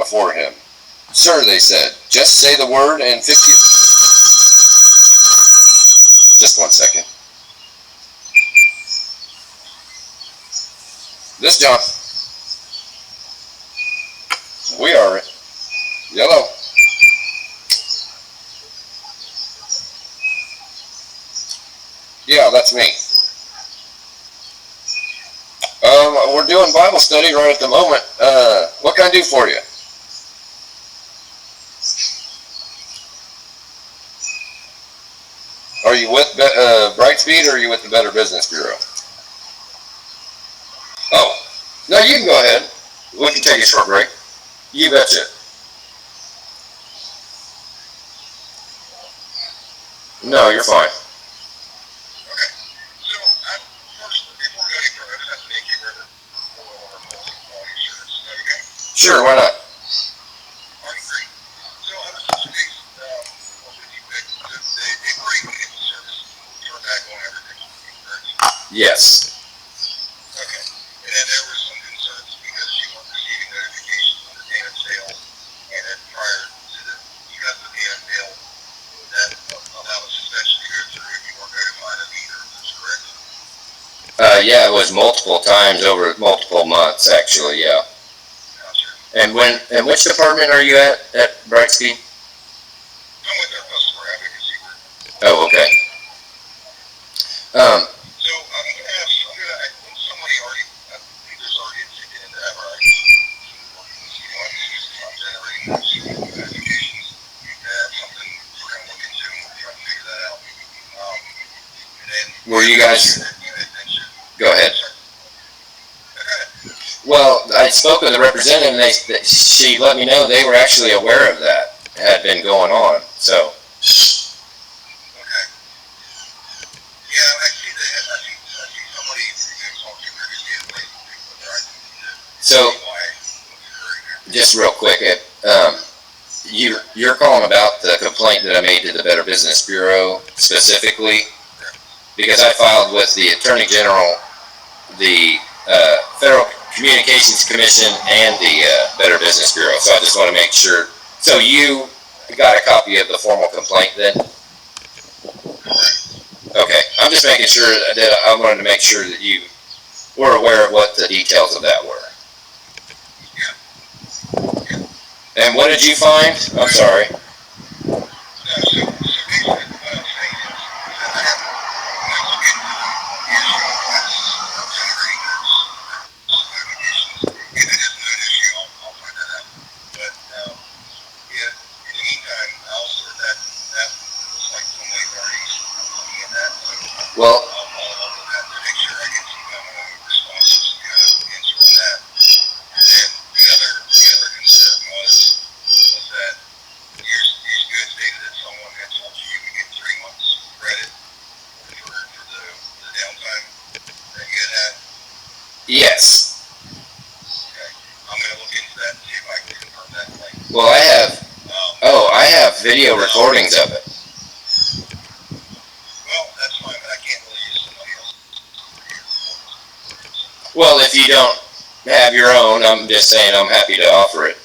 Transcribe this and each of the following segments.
before him. Sir, they said, just say the word and 50... Just 1 second. This John. We are yellow. Yeah, that's me. We're doing Bible study right at the moment. What can I do for you? Are you with Brightspeed, or are you with the Better Business Bureau? Oh, no, you can go ahead. We can take a short break. You betcha. No, you're fine. Sure, why not? Yes. Okay. And then there were some concerns because you weren't receiving notifications on the date of sale, and then prior to the because of the date of sale, that allowed a suspension to go through if you weren't notified of either. Is correct? Yeah, it was multiple times over multiple months, actually. Yeah. Gotcha. And which department are you at Brightspeed? I'm with our customer advocacy group. Oh, okay. So I'm going to ask, I think somebody already, I think there's already a ticket in the MRI. Generating notifications. That's something we're going to look into, and we'll try to figure that out. And then Were you guys... Go ahead. Okay. Well, I spoke with the representative, and she let me know they were actually aware of that. It had been going on, so... Yeah, I see that. I see somebody talking previously. So, just real quick, you're calling about the complaint that I made to the Better Business Bureau specifically, because I filed with the Attorney General, the Federal Communications Commission, and the Better Business Bureau. So I just want to make sure. So you got a copy of the formal complaint then? Okay, I'm just making sure that I wanted to make sure that you were aware of what the details of that were. And what did you find? I'm sorry. Well, yes. I'm going to look into that and see if I can confirm that claim. Well, I have video recordings of it. Well, that's fine, but I can't really use somebody else. Well, if you don't have your own, I'm just saying I'm happy to offer it.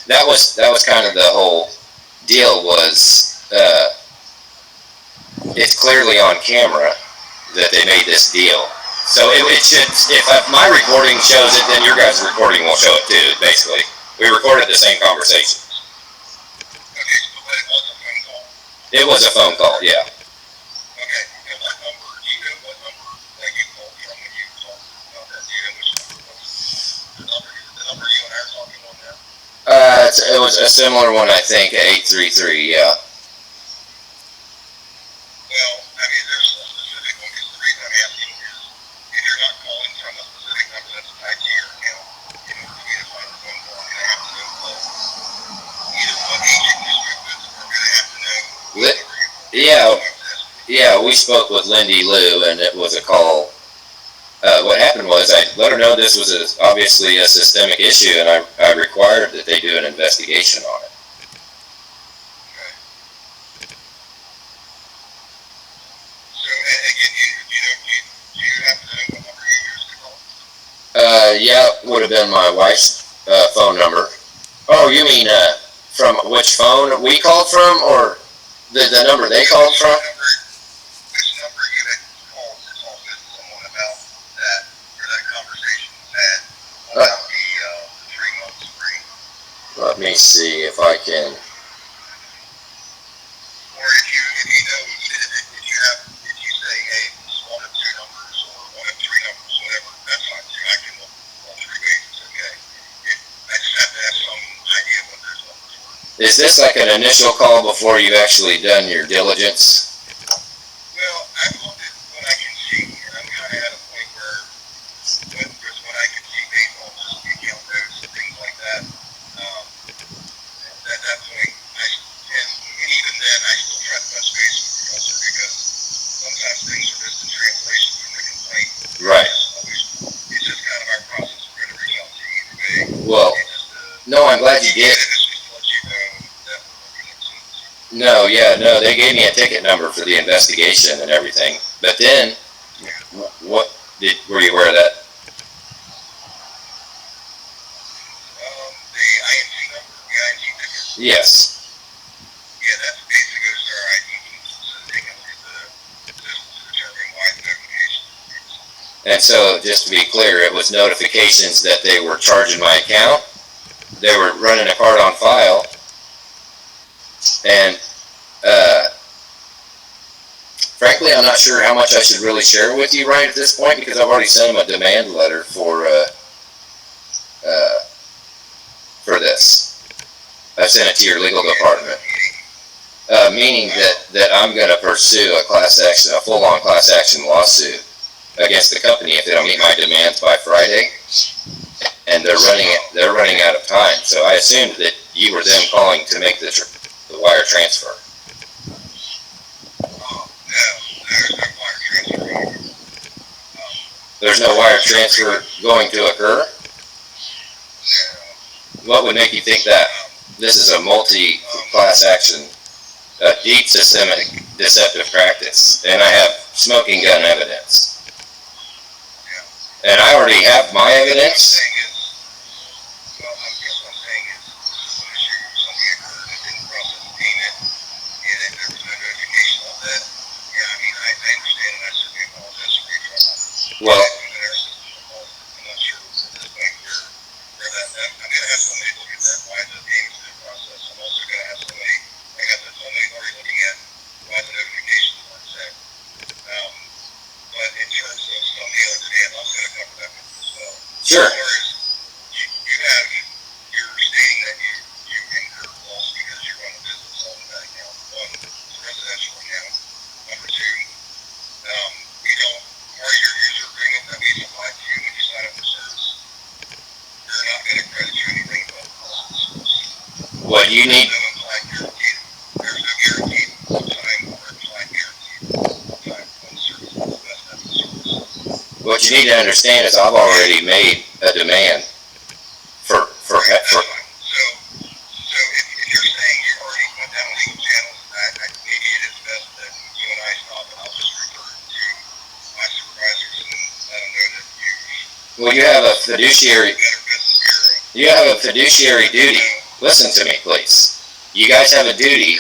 That was kind of the whole deal was, it's clearly on camera that they made this deal. So it should, if my recording shows it, then your guys' recording will show it too, basically. We recorded the same conversation. Okay, so but it was a phone call? It was a phone call, yeah. Okay, and what number, do you know what number that you called from when you talked about that? Do you know which number it was? The number you and I are talking on now? It was a similar one, I think, 833, yeah. Well, I mean, there's a specific one, because the reason I'm asking is, if you're not calling from a specific number that's tied to your account, in order for me to find the phone call, I'm going to have to know either what agent you spoke with, or I'm going to have to know Yeah, we spoke with Lindy Lou, and it was a call. What happened was I let her know this was obviously a systemic issue, and I required that they do an investigation on it. So, again, do you happen to know what number you used to call? Yeah, it would have been my wife's phone number. Oh, you mean from which phone we called from, or the number they called from? Which number you had called to talk to someone about that, or that conversation was had about the 3 months free? Let me see if I can. Or if you know, if you say, hey, it's one of 2 numbers, or one of 3 numbers, whatever, that's fine too. I can look all 3 ways, it's okay. I just have to have some idea of what those numbers were. Is this like an initial call before you've actually done your diligence? Well, I've looked at what I can see, and I'm kind of at a point where, with what I can see based on just the account notes and things like that, at that point, and even then, I still try to touch base with the customer because sometimes things are just in translation from the complaint. Right. It's just kind of our process. We're going to reach out to you either way. Well, no, I'm glad you did. No, yeah, no, they gave me a ticket number for the investigation and everything. But then, were you aware of that? The INC number, the INC ticket? Yes. Yeah, that's basically goes to our IT team so they can look at the system to determine why the notification is. And so, just to be clear, it was notifications that they were charging my account. They were running a card on file. And frankly, I'm not sure how much I should really share with you right at this point because I've already sent them a demand letter for this. I sent it to your legal department, meaning that I'm going to pursue a full-on class action lawsuit against the company if they don't meet my demands by Friday. And they're running out of time. So I assumed that you were them calling to make the wire transfer. There's no wire transfer going to occur? What would make you think that? This is a multi-class action, a deep systemic deceptive practice, and I have smoking gun evidence. And I already have my evidence. Well, I'm not sure at this point where that, I'm going to have somebody look at that, why the payment through the process. I'm also going to have somebody, I got somebody already looking at why the notifications weren't sent. But in terms of some of the other demands, I'm going to cover that with as well. Sure. As far as you're stating that you incur loss because you run a business on that account. One, it's a residential account. Number two, we don't, part of your user agreement that we supply to you when you sign up for service, you're not going to credit you anything about the cost of service. What you need. There's no guarantee time or implied guarantee time on service. That's not the service. What you need to understand is I've already made a demand for So if you're saying you already went down legal channels, maybe it is best that you and I stop and I'll just refer to my supervisors and let them know that well, you have a fiduciary. You have a fiduciary duty. Listen to me, please. You guys have a duty.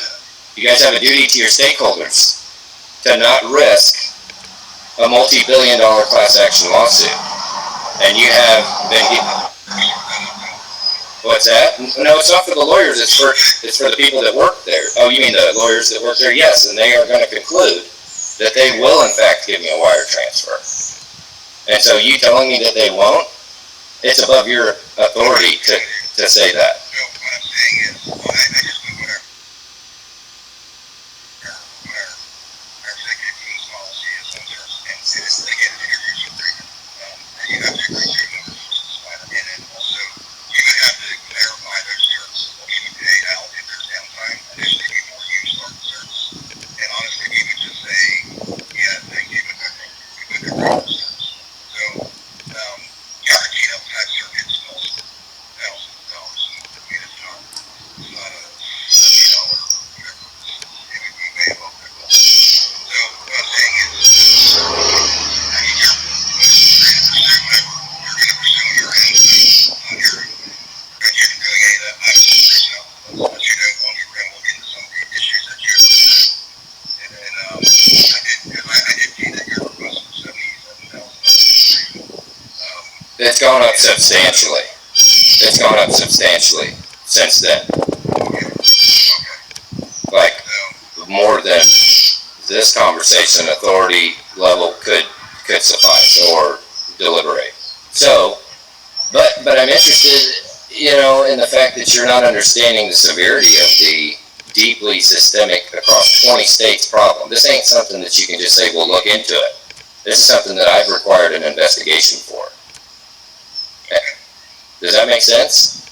You guys have a duty to your stakeholders to not risk a multi-billion-dollar class action lawsuit. And you have been. What's that? No, it's not for the lawyers. It's for the people that work there. Oh, you mean the lawyers that work there? Yes, and they are going to conclude that they will, in fact, give me a wire transfer. And so you telling me that they won't? It's above your authority to say that. No, what I'm saying is, I just know what our executive team's policy is on terms, and it's, again, an interview agreement. And you have to agree to a number of versus and then also, you would have to clarify those terms of what you would pay out if there's downtime initially before you start the service. And honestly, we would just say, yeah, thank you, but no thank you. We would agree to the service. So, guaranteed uptime circuits cost thousands of dollars. I mean, it's It's gone up substantially. It's gone up substantially since then. Like, more than this conversation authority level could suffice or deliberate. So, but I'm interested, in the fact that you're not understanding the severity of the deeply systemic across 20 states problem. This ain't something that you can just say, well, look into it. This is something that I've required an investigation for. Does that make sense?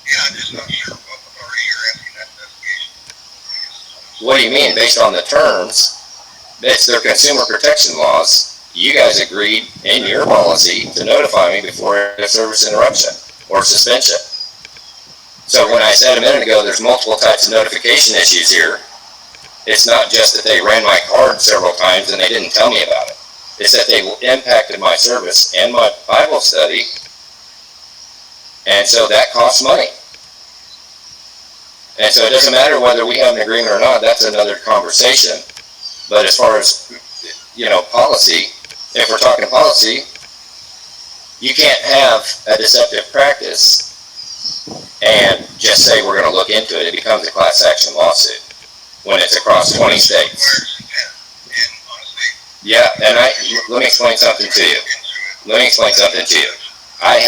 Yeah, I'm just not sure what authority you're asking that investigation. What do you mean? Based on the terms, it's their consumer protection laws. You guys agreed in your policy to notify me before a service interruption or suspension. So when I said a minute ago there's multiple types of notification issues here, it's not just that they ran my card several times and they didn't tell me about it. It's that they impacted my service and my Bible study, and so that costs money. And so it doesn't matter whether we have an agreement or not, that's another conversation. But as far as, policy, if we're talking policy, you can't have a deceptive practice and just say we're going to look into it. It becomes a class action lawsuit when it's across 20 states. Yeah, and let me explain something to you. I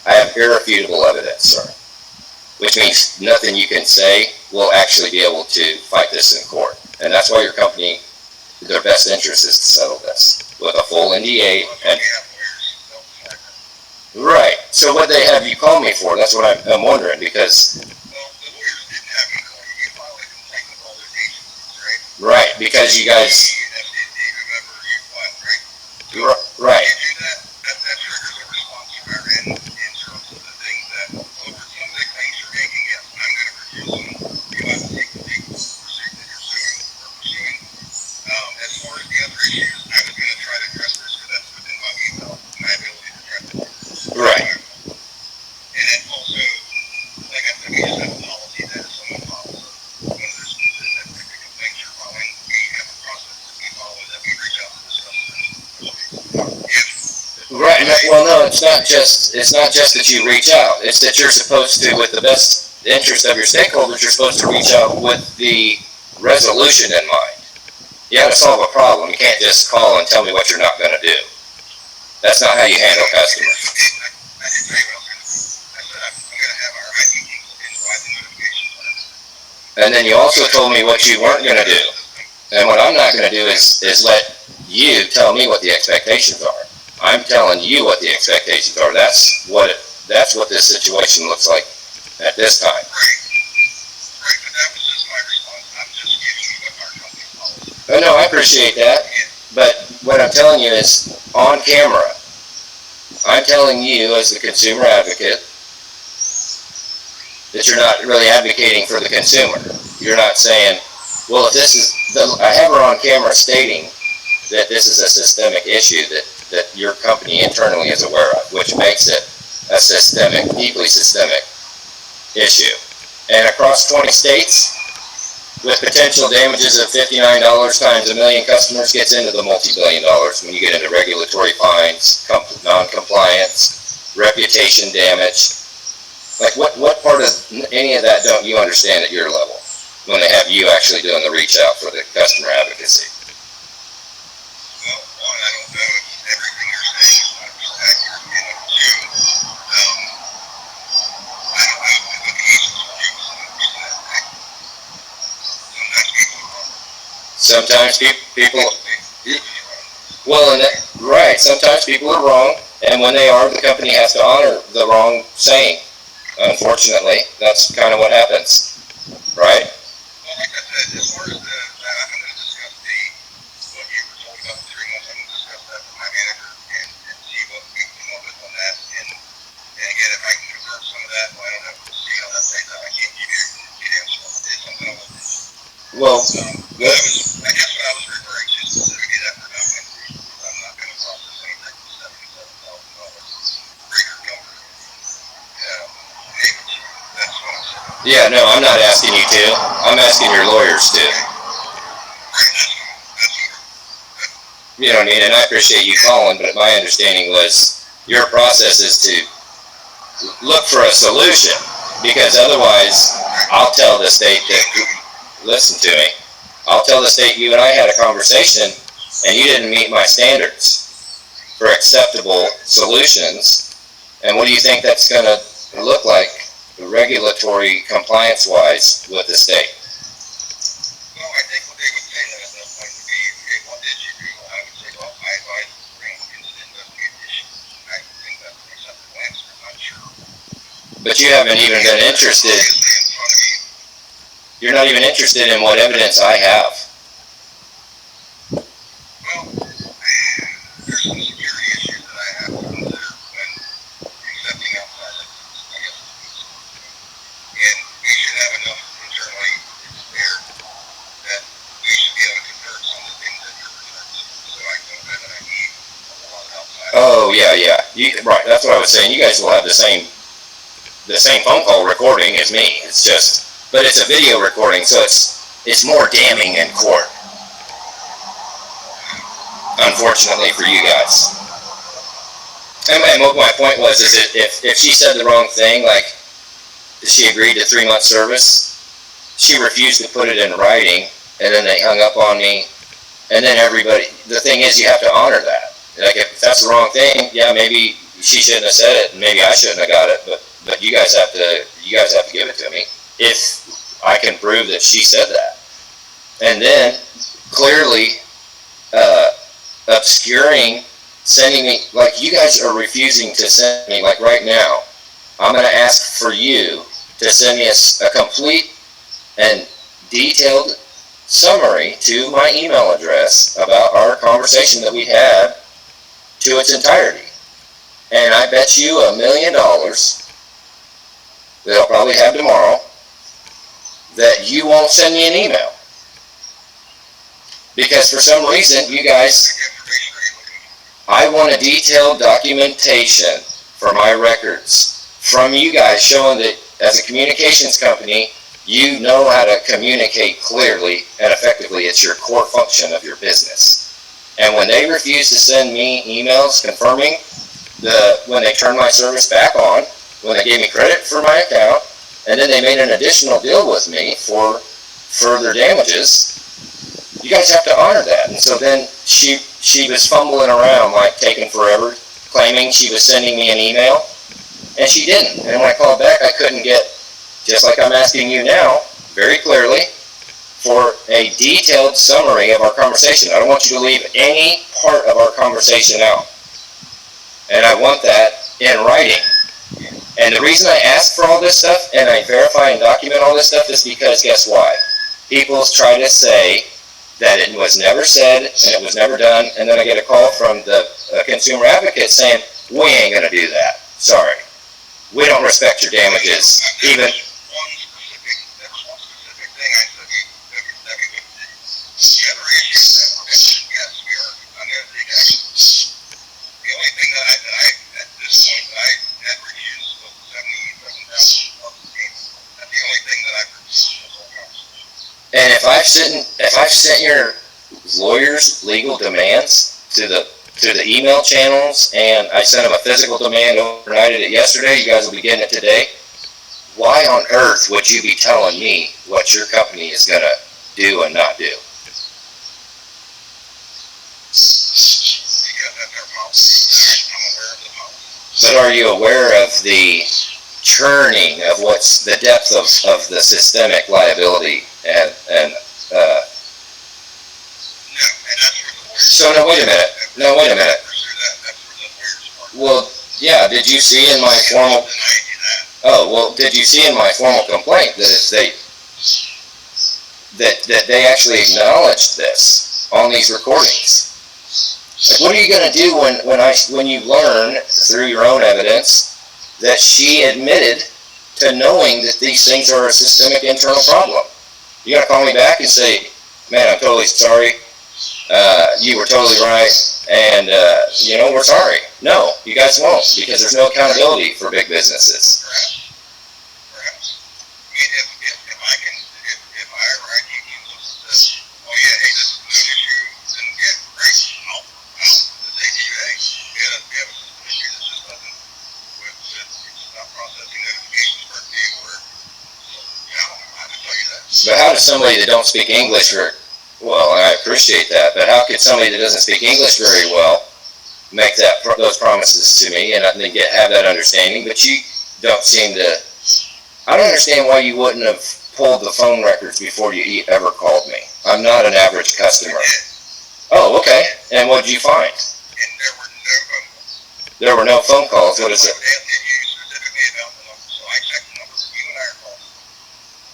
have irrefutable evidence, sir, which means nothing you can say will actually be able to fight this in court. And that's why your company, their best interest is to settle this with a full NDA. And right. So what they have you call me for? That's what I'm wondering, because. Right, because you guys. Right. Right. And then also, like I said, we just have a policy that if someone follows one of their specific complaints you're following, we have a process that we follow that we reach out to discuss this. Right. Well, no, it's not just that you reach out. It's that you're supposed to, with the best interest of your stakeholders, you're supposed to reach out with the resolution in mind. You have to solve a problem. You can't just call and tell me what you're not going to do. That's not how you handle customers. And then you also told me what you weren't going to do. And what I'm not going to do is let you tell me what the expectations are. I'm telling you what the expectations are. That's what this situation looks like at this time. Right, but that was just my response. I'm just giving you what our company follows. Oh, no, I appreciate that. But what I'm telling you is on camera. I'm telling you as the consumer advocate that you're not really advocating for the consumer. You're not saying, well, if this is, I have her on camera stating that this is a systemic issue that your company internally is aware of, which makes it a systemic, deeply systemic issue. And across 20 states, with potential damages of $59 times a million customers, gets into the multi-billion dollars when you get into regulatory fines, non-compliance, reputation damage. Like what part of any of that don't you understand at your level when they have you actually doing the reach out for the customer advocacy? Well, one, I don't know if everything you're saying is 100% accurate. And two, I don't know if the locations for you is 100% accurate. Sometimes people are wrong. Well, and right, sometimes people are wrong, and when they are, the company has to honor the wrong saying. Unfortunately, that's kind of what happens, right? Well, like I said, as far as that, I'm going to discuss what you were told about the 3 months. I'm going to discuss that with my manager and see what we can come up with on that. And again, if I can convert some of that, well, I don't know. We'll see how that plays out. I can't give you an answer. It's something I'll look into. Well, I guess what I was referring to specifically that we're not going to do. I'm not going to process anything for $77,000. Bigger number. That's what I'm saying. yeah, no, I'm not asking you to. I'm asking your lawyers to. You know what I mean? And I appreciate you calling, but my understanding was your process is to look for a solution, because otherwise I'll tell the state that, listen to me, I'll tell the state you and I had a conversation and you didn't meet my standards for acceptable solutions. And what do you think that's going to look like regulatory compliance-wise with the state? Well, I think what they would say then at that point would be, okay, what did you do? I would say, well, I advised the bring into the investigation. I think that's an acceptable answer. I'm not sure. But you haven't even been interested. You're not even interested in what evidence I have. Well, there's some security issues that I have to consider when accepting outside evidence, I guess. And we should have enough internally there that we should be able to converse on the things that you're referring to. So I know that I need a lot of outside. Oh, yeah. Right, that's what I was saying. You guys will have the same phone call recording as me. It's just, but it's a video recording, so it's more damning in court. Unfortunately for you guys. And what my point was is that if she said the wrong thing, like she agreed to 3-month service, she refused to put it in writing, and then they hung up on me, and then everybody, the thing is you have to honor that. Like if that's the wrong thing, yeah, maybe she shouldn't have said it, and maybe I shouldn't have got it, but you guys have to give it to me if I can prove that she said that. And then clearly obscuring, sending me, like you guys are refusing to send me, like right now, I'm going to ask for you to send me a complete and detailed summary to my email address about our conversation that we had to its entirety. And I bet you $1 million that I'll probably have tomorrow that you won't send me an email. Because for some reason, you guys, I want a detailed documentation for my records from you guys showing that as a communications company, you know how to communicate clearly and effectively. It's your core function of your business. And when they refuse to send me emails confirming when they turned my service back on, when they gave me credit for my account, and then they made an additional deal with me for further damages, you guys have to honor that. And so then she was fumbling around, like taking forever, claiming she was sending me an email, and she didn't. And when I called back, I couldn't get, just like I'm asking you now, very clearly, for a detailed summary of our conversation. I don't want you to leave any part of our conversation out. And I want that in writing. And the reason I ask for all this stuff, and I verify and document all this stuff, is because guess why? People try to say that it was never said, and it was never done, and then I get a call from the consumer advocate saying, we ain't going to do that. Sorry. We don't respect your damages. Even... There was one specific thing I said that we would do. The other issues that were mentioned, yes, we are going to take action. The only thing that I at this point, that I had refused was $77,000 payment. That's the only thing that I've refused in this whole conversation. And if I've sent your lawyers legal demands to the email channels, and I sent them a physical demand, overnighted it yesterday, you guys will be getting it today, why on earth would you be telling me what your company is going to do and not do? Because that's our policy. I'm aware of the policy. But are you aware of the churning of what's the depth of the systemic liability and No, and that's where the lawyers... So now wait a minute. That's where the lawyers are. Well, yeah, did you see in my formal... did you see in my formal complaint that that they actually acknowledged this on these recordings? Like, what are you going to do when you learn through your own evidence that she admitted to knowing that these things are a systemic internal problem? You got to call me back and say, man, I'm totally sorry. You were totally right, and we're sorry. No, you guys won't, because there's no accountability for big businesses. Perhaps. I mean, if I write you and says, oh yeah, hey, this is no issue, then yeah, great, But how does somebody that don't speak English, well, I appreciate that, but how could somebody that doesn't speak English very well make those promises to me and then have that understanding? But you don't seem to. I don't understand why you wouldn't have pulled the phone records before you ever called me. I'm not an average customer. Oh, okay. And what did you find? And there were no phone calls. There were no phone calls. What is it? Specifically about the number. So I checked the number that you and I are calling.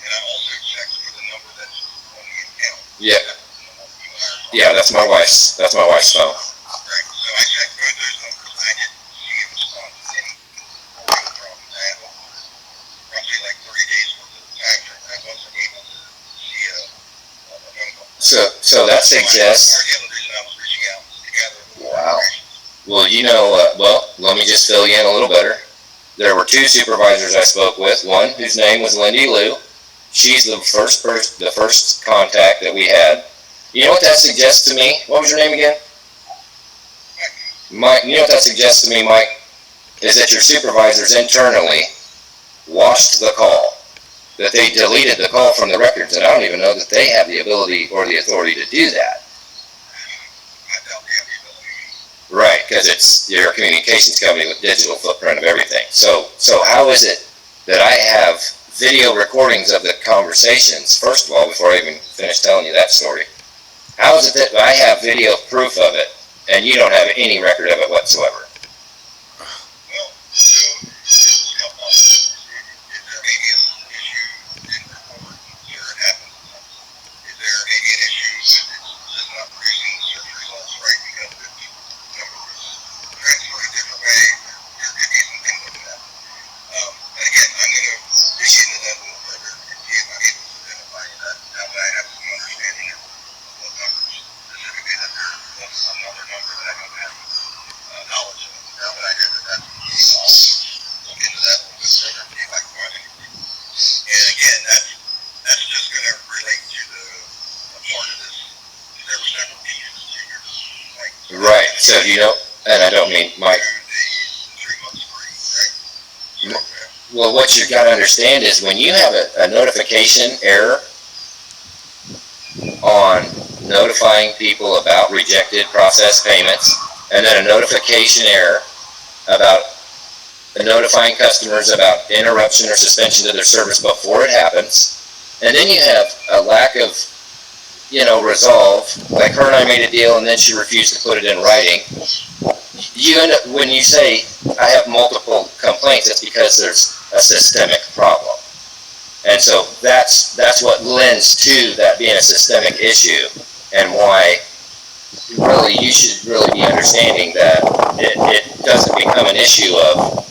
And I also checked for the number that's on the account. Yeah. Yeah, that's my wife's phone. Right. So I checked both those numbers. I didn't see a response to any forwarding from that. Roughly like 30 days worth of time. I wasn't able to see a phone call. So that suggests. Wow. Well, let me just fill you in a little better. There were two supervisors I spoke with. One whose name was Lindy Lou. She's the first contact that we had. You know what that suggests to me? What was your name again? Mike. You know what that suggests to me, Mike? Is that your supervisors internally washed the call. That they deleted the call from the records, and I don't even know that they have the ability or the authority to do that. Right, because it's your communications company with digital footprint of everything. So how is it that I have video recordings of the conversations, first of all, before I even finish telling you that story? How is it that I have video proof of it, and you don't have any record of it whatsoever? Well, so there's a couple of things. There may be an issue in the report. Sure, it happens. Is there maybe an issue with it's just not producing search results right because the number was transferred a different way? There could be some things like that. And again, I'm going to dig into that a little further and see if I'm able to identify that now that I have some understanding of what numbers specifically that that's another number that I don't have knowledge of. Now that I know that that's the case, I'll look into that a little bit further and see if I can find anything. And again, that's just going to relate to the part of this. There were several pieces to your like. Right. So and I don't mean Mike. The 3 months free, right? Well, what you've got to understand is when you have a notification error on notifying people about rejected processed payments, and then a notification error about notifying customers about interruption or suspension to their service before it happens, and then you have a lack of, resolve, like her and I made a deal and then she refused to put it in writing. You end up, when you say, I have multiple complaints, it's because there's a systemic problem. And so that's what lends to that being a systemic issue, and why really you should really be understanding that it doesn't become an issue of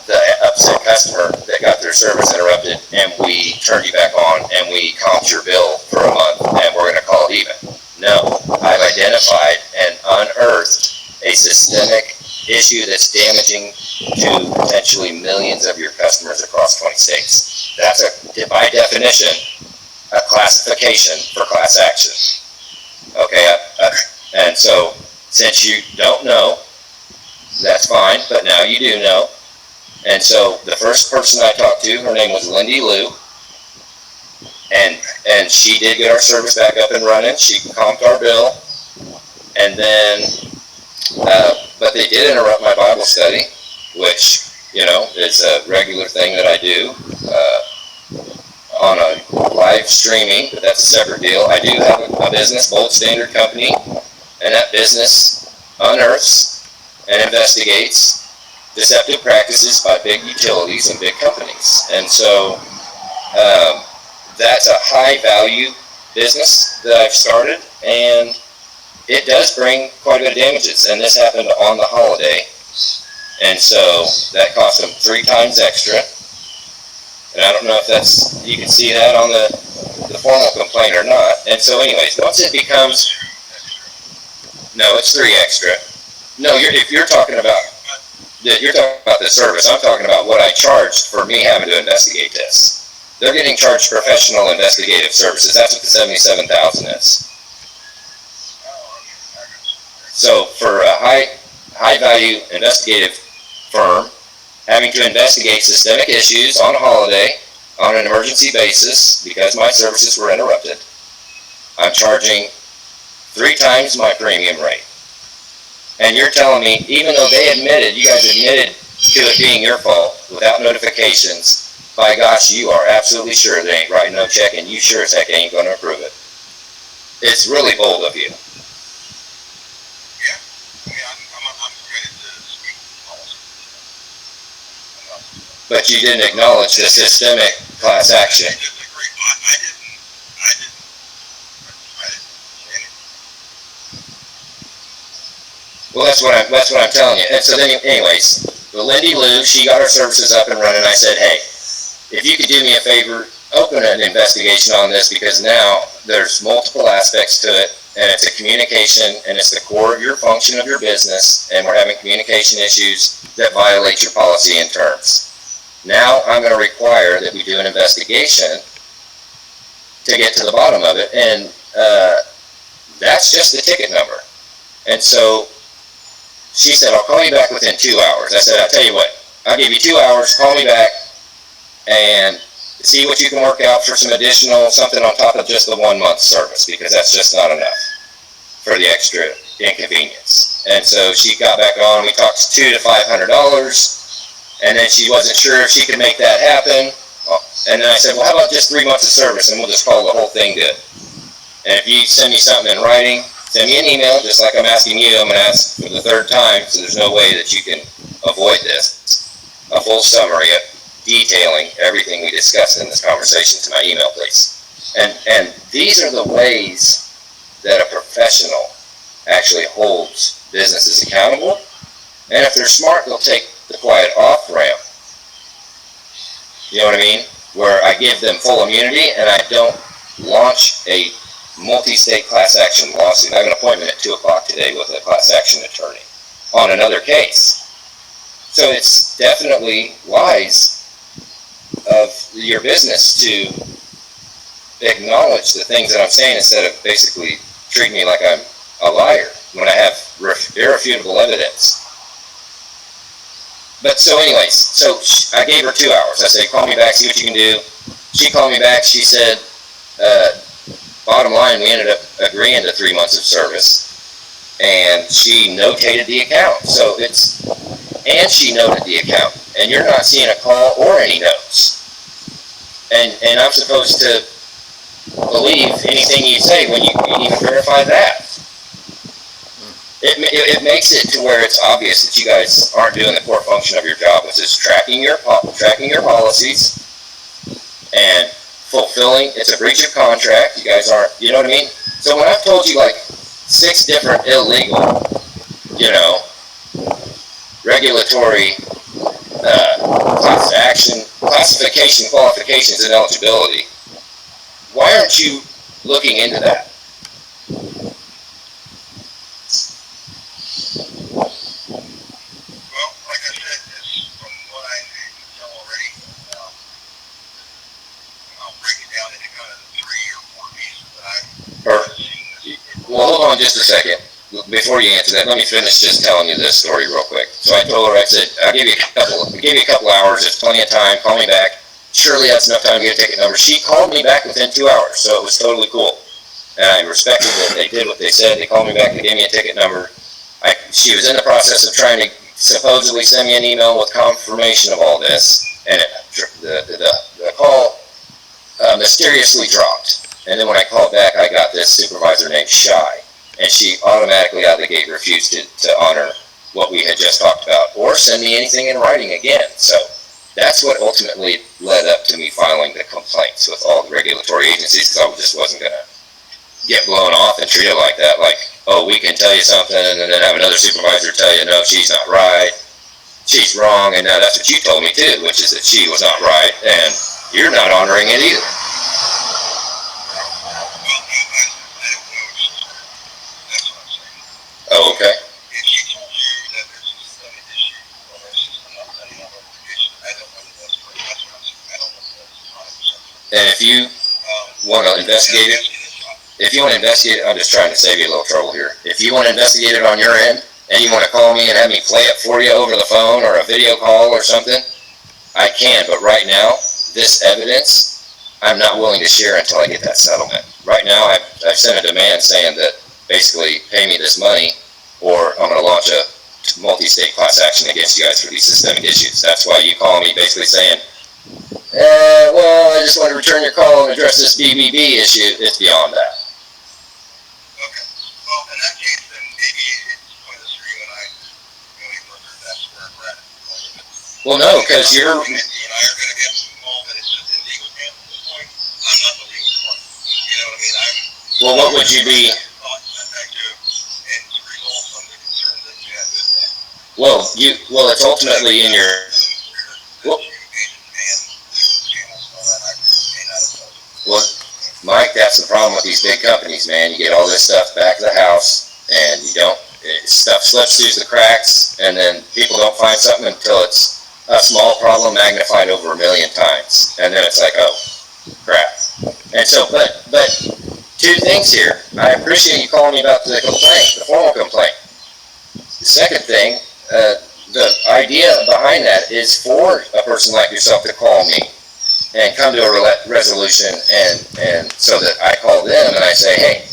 the upset customer that got their service interrupted and we turned you back on and we comped your bill for a month and we're going to call it even. No, I've identified and unearthed a systemic issue that's damaging to potentially millions of your customers across 20 states. That's by definition, a classification for class action. Okay, and so since you don't know, that's fine, but now you do know. And so the first person I talked to, her name was Lindy Lou, and she did get our service back up and running. She comped our bill, and then, but they did interrupt my Bible study, which, is a regular thing that I do on a live streaming, but that's a separate deal. I do have a business, Bold Standard Company, and that business unearths and investigates deceptive practices by big utilities and big companies. And so that's a high value business that I've started, and it does bring quite a bit of damages. And this happened on the holiday, and so that cost them 3 times extra. And I don't know if you can see that on the formal complaint or not. And so anyways, once it becomes, no, it's 3 extra. No, if you're talking about the service, I'm talking about what I charged for me having to investigate this. They're getting charged professional investigative services. That's what the $77,000 is. So for a high value investigative firm having to investigate systemic issues on a holiday, on an emergency basis, because my services were interrupted, I'm charging 3 times my premium rate. And you're telling me, even though they admitted, you guys admitted to it being your fault without notifications, by gosh, you are absolutely sure they ain't writing no check, and you sure as heck ain't going to approve it. It's really bold of you. Yeah, I mean, I'm committed to speak policy. But you didn't acknowledge the systemic class action. I disagree. I didn't say anything. Well, that's what I'm telling you. And so then, anyways, Lindy Lou, she got her services up and running. I said, hey, if you could do me a favor, open an investigation on this, because now there's multiple aspects to it, and it's a communication, and it's the core of your function of your business, and we're having communication issues that violate your policy and terms. Now I'm going to require that we do an investigation to get to the bottom of it, and that's just the ticket number. And so she said, I'll call you back within 2 hours. I said, I'll tell you what, I'll give you 2 hours, call me back, and see what you can work out for some additional something on top of just the 1 month service, because that's just not enough for the extra inconvenience. And so she got back on, we talked $200 to $500, and then she wasn't sure if she could make that happen. And then I said, well, how about just 3 months of service, and we'll just call the whole thing good. And if you send me something in writing, send me an email, just like I'm asking you. I'm going to ask for the 3rd time, so there's no way that you can avoid this. A full summary detailing everything we discussed in this conversation to my email, please. And these are the ways that a professional actually holds businesses accountable. And if they're smart, they'll take the quiet off ramp. You know what I mean? Where I give them full immunity and I don't launch a multi-state class action lawsuit. I have an appointment at 2 o'clock today with a class action attorney on another case. So it's definitely wise of your business to acknowledge the things that I'm saying instead of basically treating me like I'm a liar when I have irrefutable evidence. But so anyways, so I gave her 2 hours. I said, call me back, see what you can do. She called me back. She said, bottom line, we ended up agreeing to 3 months of service. And she notated the account. And she noted the account. And you're not seeing a call or any notes. And I'm supposed to believe anything you say when you even verify that. It makes it to where it's obvious that you guys aren't doing the core function of your job, which is tracking your policies and fulfilling. It's a breach of contract. You guys aren't, you know what I mean? So when I've told you like 6 different illegal, regulatory class action, classification, qualifications, and eligibility, why aren't you looking into that? Well, like I said, from what I know already, I'll break it down into kind of 3 or 4 pieces that I've seen. Well, hold on just a second. Before you answer that, let me finish just telling you this story real quick. So I told her, I said, I'll give you a couple hours. There's plenty of time. Call me back. Surely that's enough time to get a ticket number. She called me back within 2 hours, so it was totally cool. And I respected that they did what they said. They called me back. They gave me a ticket number. She was in the process of trying to supposedly send me an email with confirmation of all this, and the call mysteriously dropped. And then when I called back, I got this supervisor named Shy, and she automatically out of the gate refused to honor what we had just talked about or send me anything in writing again. So that's what ultimately led up to me filing the complaints with all the regulatory agencies, because I just wasn't going to get blown off and treated like that, like, oh, we can tell you something and then have another supervisor tell you, no, she's not right, she's wrong, and now that's what you told me too, which is that she was not right, and you're not honoring it either. Oh, okay. If she told you that there's a systemic issue or there's just not sending out notification, I don't know that that's what I'm saying. I don't know that that's 100%. And if you want to investigate it, I'm just trying to save you a little trouble here. If you want to investigate it on your end, and you want to call me and have me play it for you over the phone or a video call or something, I can. But right now, this evidence, I'm not willing to share until I get that settlement. Right now, I've sent a demand saying that basically pay me this money, or I'm going to launch a multi-state class action against you guys for these systemic issues. That's why you call me basically saying, well, I just want to return your call and address this BBB issue. It's beyond that. Okay. Well, in that case, then maybe it's pointless for you and I go any further. That's where we're at. Well, no, because you're... You and I are going to get involved, and it's just in legal camp at this point. I'm not the legal point. You know what I mean? Well, what would you be... And to resolve some of the concerns that you have with that. Well, it's ultimately in your... Well, Mike, that's the problem with these big companies, man. You get all this stuff back to the house, and you don't... Stuff slips through the cracks, and then people don't find something until it's a small problem magnified over 1 million times. And then it's like, oh, crap. And so, but two things here. I appreciate you calling me about the complaint, the formal complaint. The second thing, the idea behind that is for a person like yourself to call me and come to a resolution, and so that I call them and I say, hey,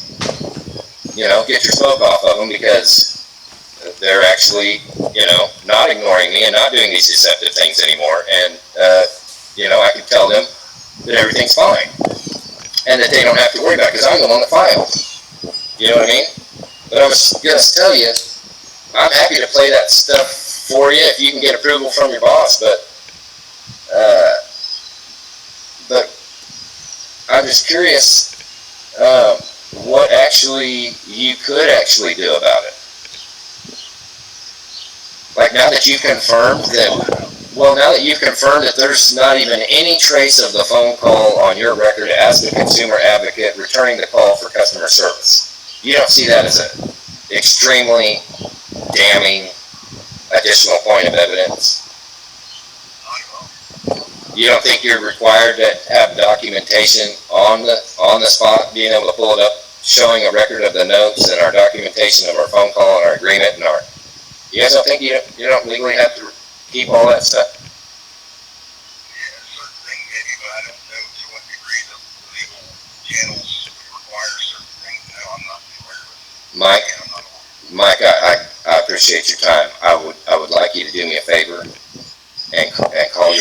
get your smoke off of them, because they're actually, not ignoring me and not doing these deceptive things anymore. And, I can tell them that everything's fine and that they don't have to worry about it, because I'm the one that filed. You know what I mean? But I was going to tell you, I'm happy to play that stuff for you if you can get approval from your boss, but I'm just curious what actually you could actually do about it. Like, now that you've confirmed that there's not even any trace of the phone call on your record as the consumer advocate returning the call for customer service, you don't see that as an extremely damning additional point of evidence? You don't think you're required to have documentation on the spot, being able to pull it up, showing a record of the notes and our documentation of our phone call and our agreement and our... You guys don't think you don't legally have to keep all that stuff? Yeah, certain things maybe, but I don't know to what degree the legal channels require certain things. No, I'm not aware of it. Mike, I appreciate your time. I would like you to do me a favor and call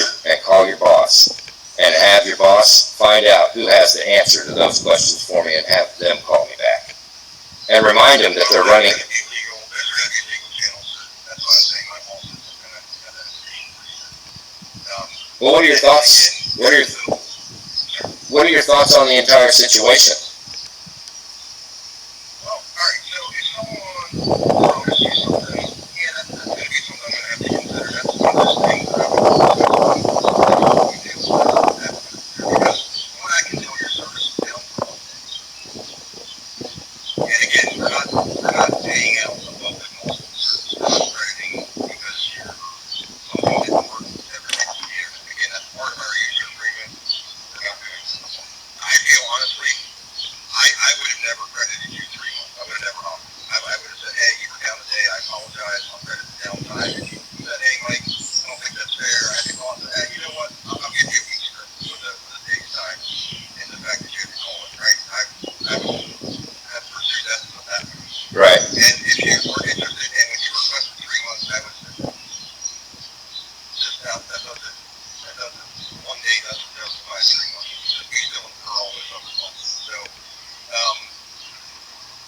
your boss and have your boss find out who has the answer to those questions for me and have them call me back. And remind them that they're running... Well, what are your thoughts? What are your thoughts on the entire situation? Well, all right. So if someone promised you something, that's going to be something I'm going to have to consider. That's one of those things that I would do. Because when I can tell your service is down for all things. And again, we're not paying out above the multiple service. We're not crediting because something didn't work. Part of our user agreement. I feel honestly, I would have never credited you 3 months. I would have never offered. I would have said, hey, you were down today. I apologize. I'll credit the downtime. And you said, hey, Mike, I don't think that's fair. I had to call and say, hey, you know what? I'll give you a week's script for the day's time and the fact that you had to call it, right? I would pursue that to that. Right. And if you were interested, and when you requested 3 months, I would say, just out, that doesn't. 1 day doesn't justify 3 months. We still incur all those other months. So,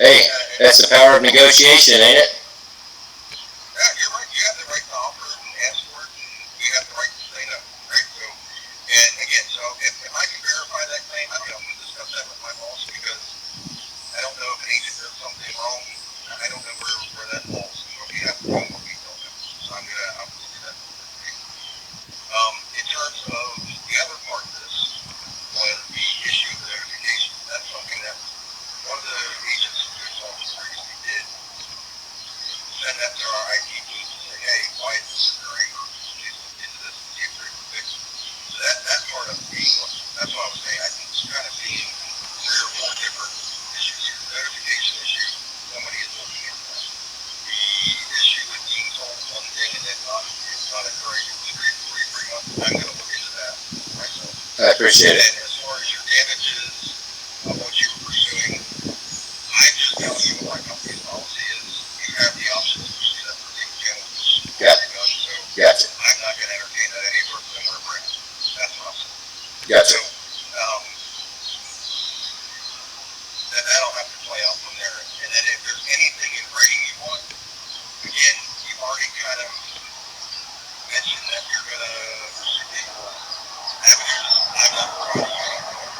hey, that's the power of negotiation, ain't it? Yeah, you're right. You have the right to offer it and ask for it, and we have the right to say no, right? So, and again, so if I can verify that claim, I'm going to discuss that with my boss, because I don't know if an agent does something wrong. I don't know where that falls and what we have to do and what we don't know. So I'm going to do that. In terms of the other part of this, was the issue of the notification. That's something that one of the agents who was on previously did I appreciate And it. as far as your damages of what you were pursuing, I'm just telling you what my company's policy is. You have the option to pursue that for legal channels. Got it. So Gotcha. I'm not going to entertain that any further than we're bringing. That's what I'm saying. Gotcha. So that'll have to play out from there. And then if there's anything in writing you want, again, you've already kind of mentioned that you're going to pursue legal avenues. I'm not providing you anything.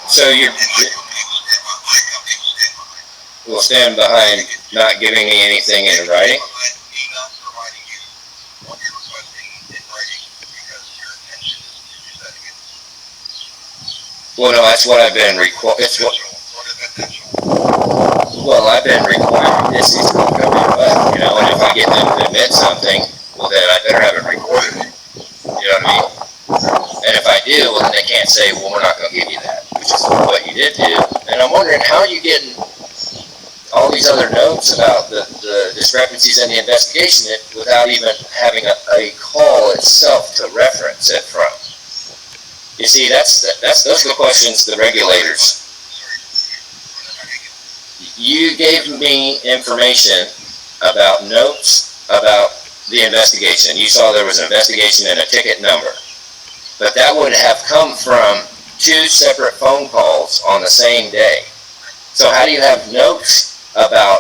So you And my company will stand behind. will stand behind not giving me anything in writing? Behind me not providing you what you're requesting in writing because your intention is to use that against you. Well, no, that's what I've been it's what, well, I've been required, this is going to cover your butt, you know, and if I get them to admit something, well, then I better have it recorded, you know what I mean? And if I do, well, then they can't say, well, we're not going to give you that, which is what you did do. And I'm wondering, how are you getting all these other notes about the discrepancies in the investigation without even having a call itself to reference it from? You see, those are the questions the regulators. You gave me information about notes about the investigation. You saw there was an investigation and a ticket number. But that would have come from 2 separate phone calls on the same day. So how do you have notes about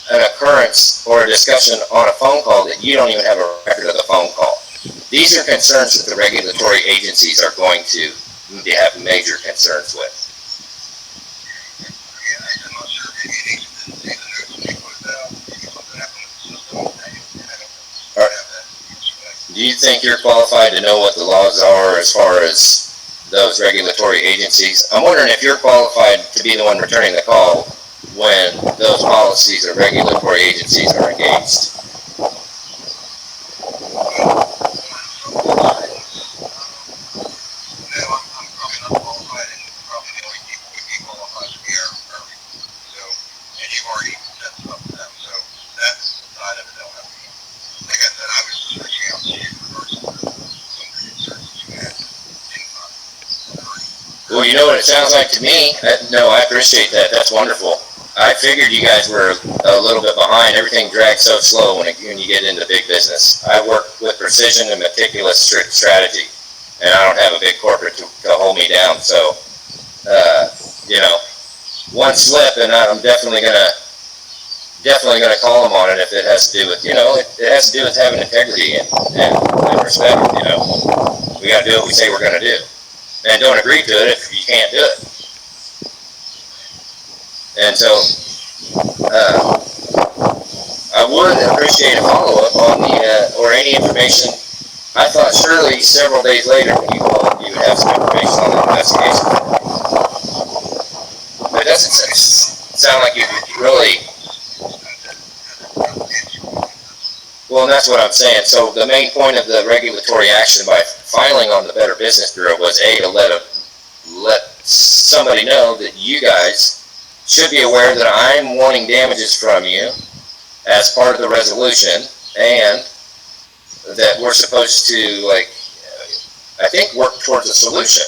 an occurrence or a discussion on a phone call that you don't even have a record of the phone call? These are concerns that the regulatory agencies are going to have major concerns with. I'm not sure. Maybe it needs to say the notes when they put it out. Maybe something happened with the system. I don't have that. Do you think you're qualified to know what the laws are as far as those regulatory agencies? I'm wondering if you're qualified to be the one returning the call when those policies or regulatory agencies are engaged. Well, you know what it sounds like to me? No, I appreciate that. That's wonderful. I figured you guys were a little bit behind. Everything drags so slow when you get into big business. I work with precision and meticulous strategy, and I don't have a big corporate to hold me down. So, you know, one slip, and I'm definitely gonna call them on it if it has to do with, you know, it has to do with having integrity and respect. You know, we got to do what we say we're gonna do. And don't agree to it if you can't do it. And so, I would appreciate a follow-up on or any information. I thought surely several days later when you called, you would have some information on the investigation. But it doesn't sound like you really. Well, and that's what I'm saying. So the main point of the regulatory action by filing on the Better Business Bureau was A, to let somebody know that you guys should be aware that I'm wanting damages from you as part of the resolution, and that we're supposed to, like, I think, work towards a solution.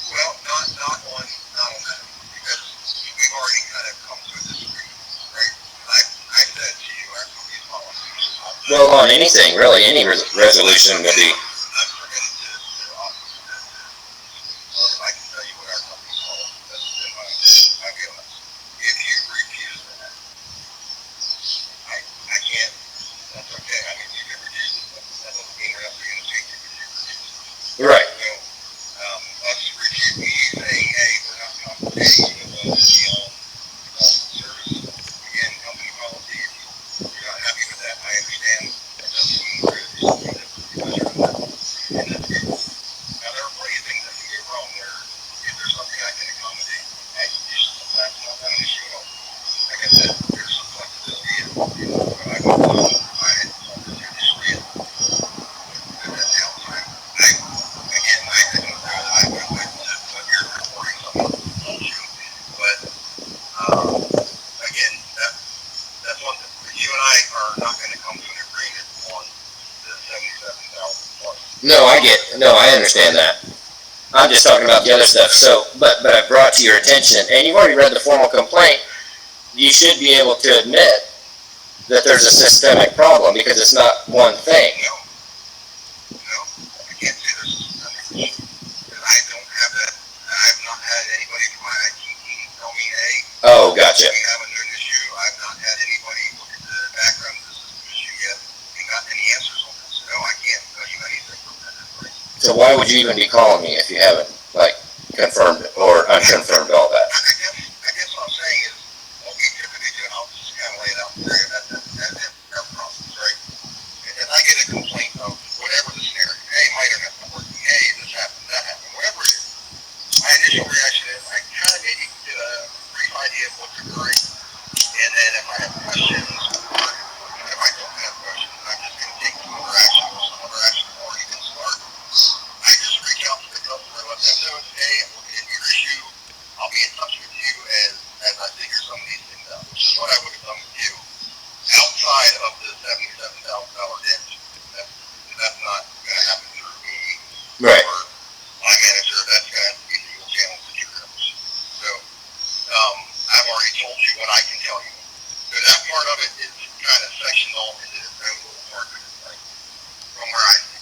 Well, not on that, because we've already kind of come to a disagreement, right? I said to you, our company's policy. Well, on anything, really, any resolution would be. I'm permitted to offer that. I can tell you what our company's policy is. That's in my feelings. If you refuse that, I can't. That's okay. I mean, you can refuse it, but that doesn't mean we're not going to change it if you refuse it. Right. So, us refusing, saying, hey, we're not compensating you beyond service. Again, company policy. If you're not happy with that, I understand. That doesn't mean we're going to do something different. No, I understand that. I'm just talking about the other stuff. So, but I brought to your attention, and you've already read the formal complaint. You should be able to admit that there's a systemic problem because it's not one thing. No, I can't say there's a systemic issue. I don't have that. I've not had anybody from my IT team tell me, hey, Oh, gotcha. we have an issue. I've not had anybody look at the background of the system issue yet and gotten any answers on this. No, I can't tell you anything from that information. So why would you even be calling me if you haven't, like, confirmed or unconfirmed all that? I guess what I'm saying is, what we typically do, and I'll just kind of lay it out there, that's our process, right? If I get a complaint of whatever the scenario, hey, my internet's not working, hey, this happened, that happened, whatever it is, my initial reaction is I kind of maybe get a brief idea of what's occurring, and then if I have questions, or if I don't have questions, I'm just going to take some other action, or some other action has already been started. I just reach out to the customer and let them know, hey, I'm looking into your issue, I'll be in touch with you as I figure some of these things out, which is what I would have done with you outside of the $77,000 damage. That's not going to happen through me. Right. Or my manager. That's going to have to be legal channels that you're going to pursue. So, I've already told you what I can tell you. So that part of it is kind of sectioned off into its own little part of it, right? From where I see.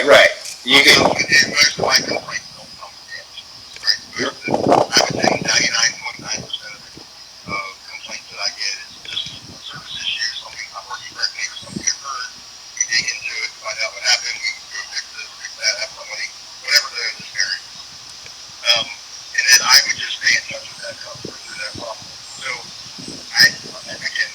Right. You can. Most of my complaints don't come from damage. Right? I would say 99.9% of complaints that I get is just a service issue, something not working correctly, or something occurred. We dig into it, find out what happened, we go fix this, fix that, have somebody, whatever the scenario is. And then I would just stay in touch with that customer through that problem. So, again,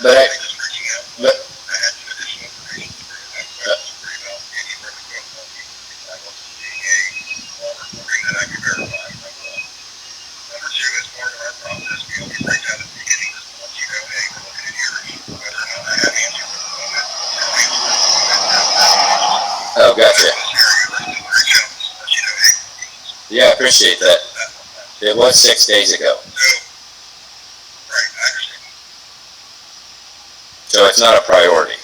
I'm just reaching out. But I had some additional information for you. I have questions for you about anywhere to go from you. I wasn't seeing a reporting that I could verify. Number two, as part of our process, we always reach out at the beginning just to let you know, hey, we're looking at your issue. Whether or not I have answers at the moment, oh, gotcha. Yeah, I appreciate that. It was 6 days ago, Right, I understand. so it's not a priority.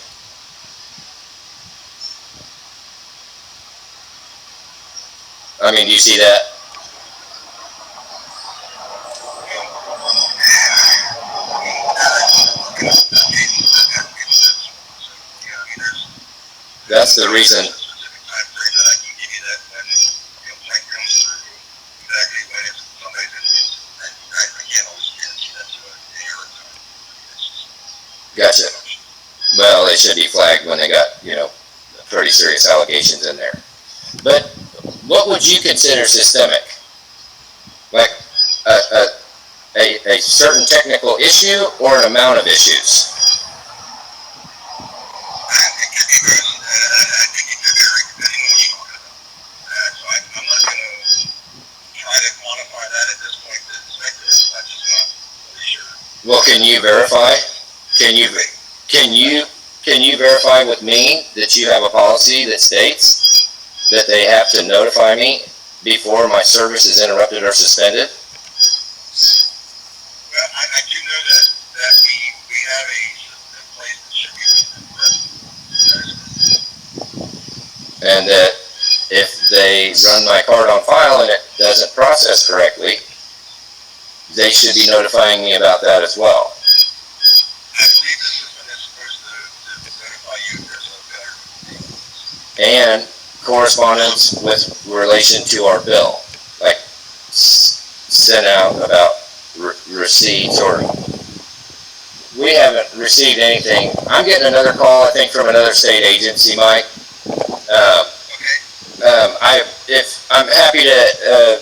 I mean, do you see that? That's the reason. Gotcha. Well, they should be flagged when they got, pretty serious allegations in there. But what would you consider systemic? Like a certain technical issue or an amount of issues? Well, can you verify? Can you verify with me that you have a policy that states that they have to notify me before my service is interrupted or suspended? Well, I do know that we have a system in place that should be And that if they run my card on file and it doesn't process correctly, they should be notifying me about that as well. I believe the system is supposed to notify you if there's a better. And correspondence with relation to our bill, like sent out about receipts, or we haven't received anything. I'm getting another call, I think, from another state agency, Mike. I'm happy to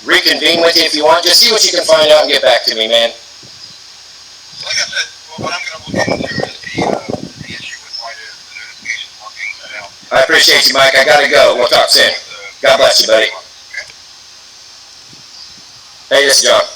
reconvene with you if you want. Just see what you can find out and get back to me, man. Like I said, what I'm going to look into is the issue with why the notifications weren't being sent out. I appreciate you, Mike. I gotta go. We'll talk soon. God bless you, buddy. Hey, this is John.